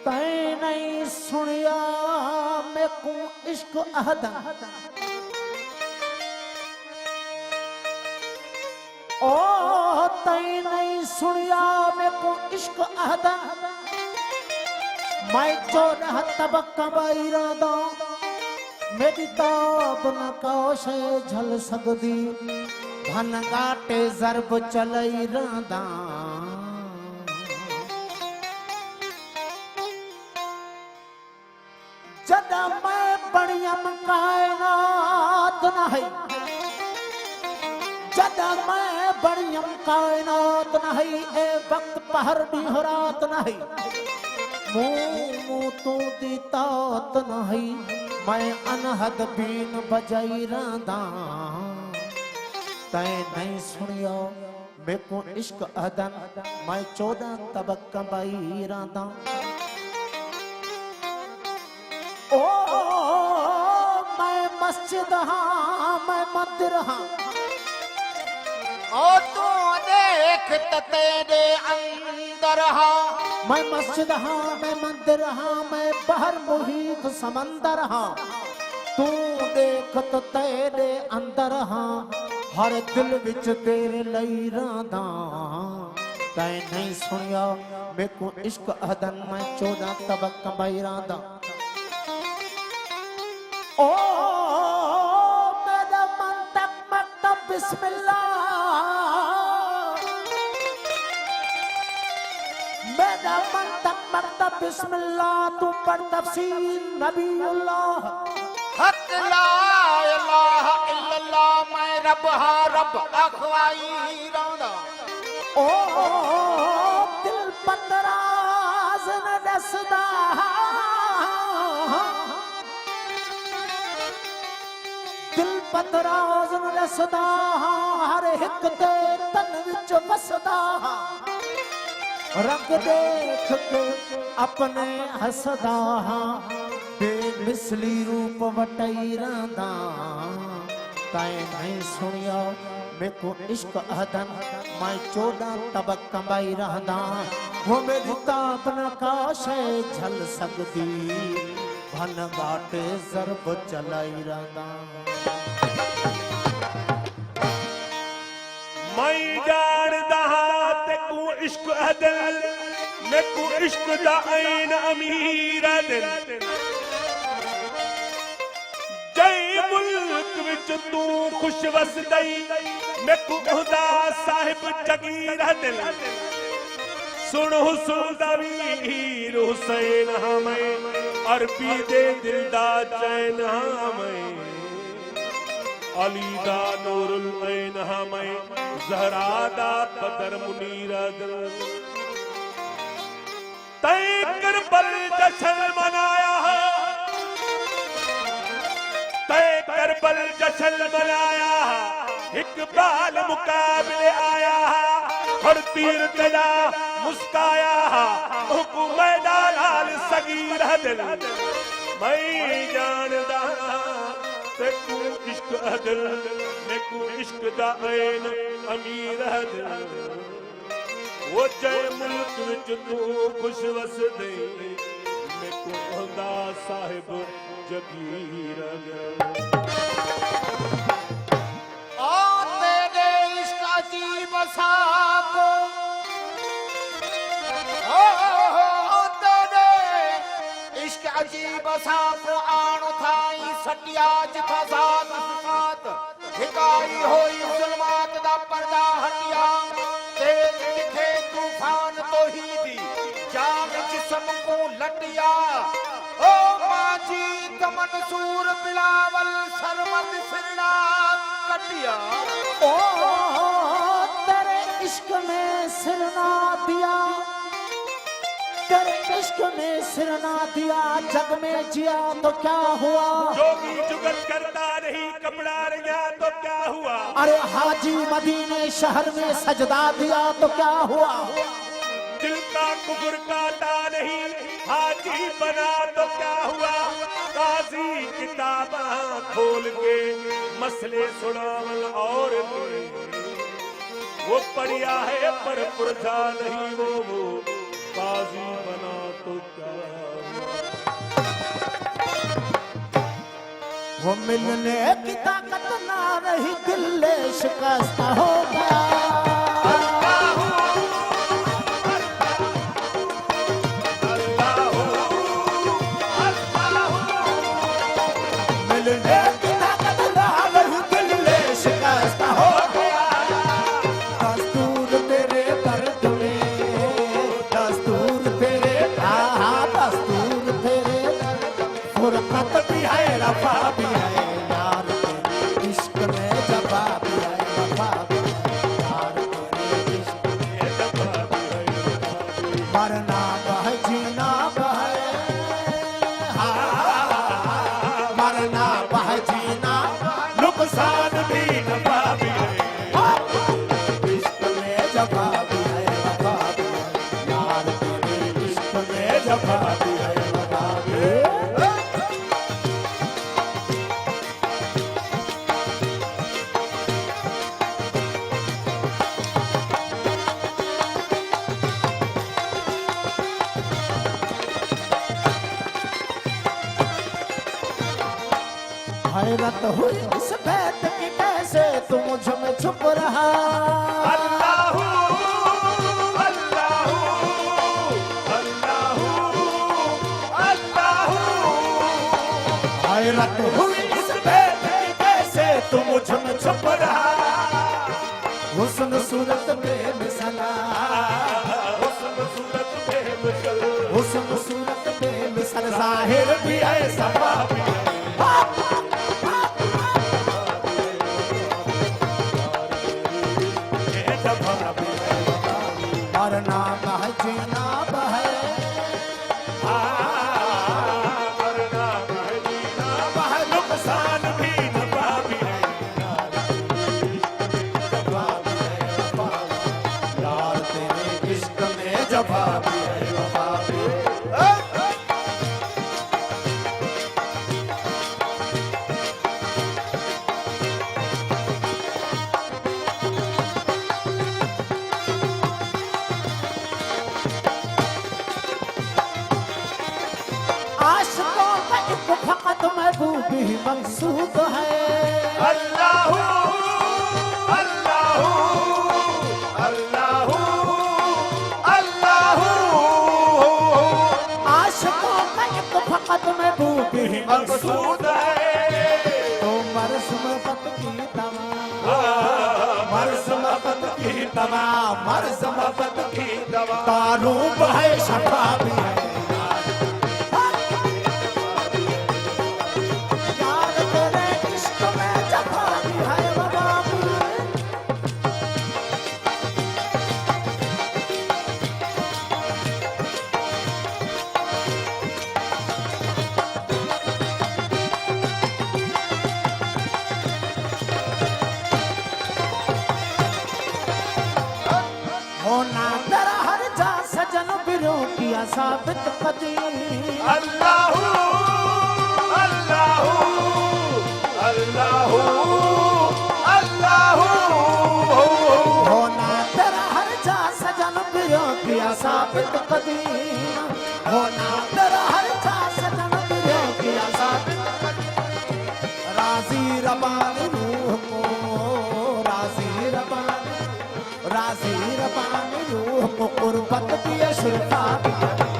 तै नहीं सुनिया मैं को इश्क अहद ओ तै नहीं सुनिया मैं को इश्क अहद मैं 14 तबका बैरादा मेरी ताब न कौशे झल सकदी धन गाटे जरब चलई रादा जदा मैं बड़ियम कायनात नहीं जदा मैं बड़ियम कायनात नहीं ए वक्त पहर भी हो रात नहीं मुँह तू दी तात नहीं मैं अनहद बीन बजाई रादा तै नहीं सुनियो मैं को इश्क अदन मैं 14 तबका बाई रादा ओ मैं मस्जिद हाँ मैं मंदिर हाँ ओ तू देख त तेरे अंदर हाँ मैं मस्जिद हाँ मैं मंदिर हाँ मैं बाहर मुहीत समंदर हाँ तू देख तो तेरे अंदर हाँ हर दिल विच तेरे लई रादा तै नहीं सुनिया मैं को इश्क अदन मैं 14 तबका बाई रादा ओ मेरा मन तक मकतब बिस्मिल्लाह मेरा मन तक मकतब बिस्मिल्लाह तू पर तफसील नबीउल्लाह हक ला इलाहा इल्लल्लाह मैं रब हाँ रब अखवाई रौदा ओ दिल पतराज न दसदा दिल पतराज न दसदा हर एक दे तन विच वसदा रंग देख के अपने हसदा बेमिसली रूप वटई रादा तै नहीं सुनिया मैं को इश्क अदन मैं 14 तबका बाई रहदा वो मेरी ताब न काशे झल सकदी भन गाटे जरब चलाई रादा मैं जानदा ते को इश्क अदल मैं को इश्क दा ऐन अमीर दिल जय मुल्क विच तू खुश वसदई मैं को खुदा साहिब जगीर दिल सुन हुस्न दा वीर हुसैन हमें अरबी दे दिल दा चैन हमें अली दा नूरुल ऐन हमें ज़हरा दा बदर मुनीर दिल तै करबल जश्न मनाया तै करबल जश्न मनाया इकबाल मुकाबले आया हर तीर तेरा मुस्काया हुकूमत लाल सगीर दिल मैं जानदा ते को इश्क अदल मैं को इश्क दा ऐन अमीर दिल वो जय मुल्क विच तू खुश वसदे मैं को खुदा साहिब जगीर ओ तेरे इश्क अजीब साब ओ तेरे इश्क अजीब साब आन थाई सटिया जिथा साथ सिफात हिकाई होई जुल्मात दा पर्दा हटिया तेज दिखे तूफान तौहीदी जान जिस्म को लटिया ओ माजी कमनसूर बिलावल शर्मत सिरना कटिया ओ तेरे इश्क में सिरना दिया तेरे इश्क ने सिरना दिया जग में जिया तो क्या हुआ जोगी जुगत करता नहीं कपड़ा रंगा तो क्या हुआ अरे हाजी मदीने शहर में सजदा दिया तो क्या हुआ दिल का कुफर काटा नहीं हाजी बना तो क्या हुआ काजी किताबा खोल के मसले सुनावल और वो पढ़िया है पर पुरजा नहीं वो काजी बना तो क्या वो मिलने की ताकत ना रही, दिल शिकस्त हो गया। मिलने की ताकत ना रही, दिल शिकस्त हो गया। दस्तूर तेरे दर्द में, दस्तूर तेरे दस्तूर तेरे, फुरकत भी है रफा भी है यार, तेरे इश्क में जबा भी है वफा भी है यार, तेरे इश्क में जबा भी है। मरना बह जीना बह, मरना बह जीना, नुकसान भी नफा भी है, इश्क में जबा भी है वफा भी है यार, तेरे इश्क में जबा भी है वफा भी है। हैरत हुई इस बात की कैसे तू मुझ में छुप रहा। अल्लाह अल्लाह अल्लाह अल्लाह। हैरत हुई इस बात की कैसे तू मुझ में छुप रहा। हुस्न सूरत बेमिसला, हुस्न सूरत बेमिसल, हुस्न सूरत बेमिसल, जाहिर भी है सफा भी है। मरना बह जीना बह, मरना बह जीना बह, नुकसान भी नफा भी है जबा भी है वफा भी है यार, तेरे इश्क में जबा भी है वफा भी है। आशिकों का एक फकत महबूब ही मकसूद है। अल्लाह अल्लाह अल्लाह अल्लाह। आशिकों का एक फकत महबूब ही मकसूद है तो मर्ज़ मोहब्बत की तमाम, मर्ज़ मोहब्बत की दवा, मर्ज़ मोहब्बत की दवा, तारूब है शफा भी है यार, तेरे इश्क में जफा भी है वफा भी है। होना तेरा हर जा सजन बिरों किया साबित कदीम। अल्लाह अल्लाह अल्लाह अल्लाह। होना तेरा हर जा सजन बिरों किया साबित कदीम। होना तेरा हर जा सजन बिरों किया साबित कदीम। राजी रबानी रूह को, राजी रबानी, राजी रबानी रूह को कुर्बत की अशरफा भी है।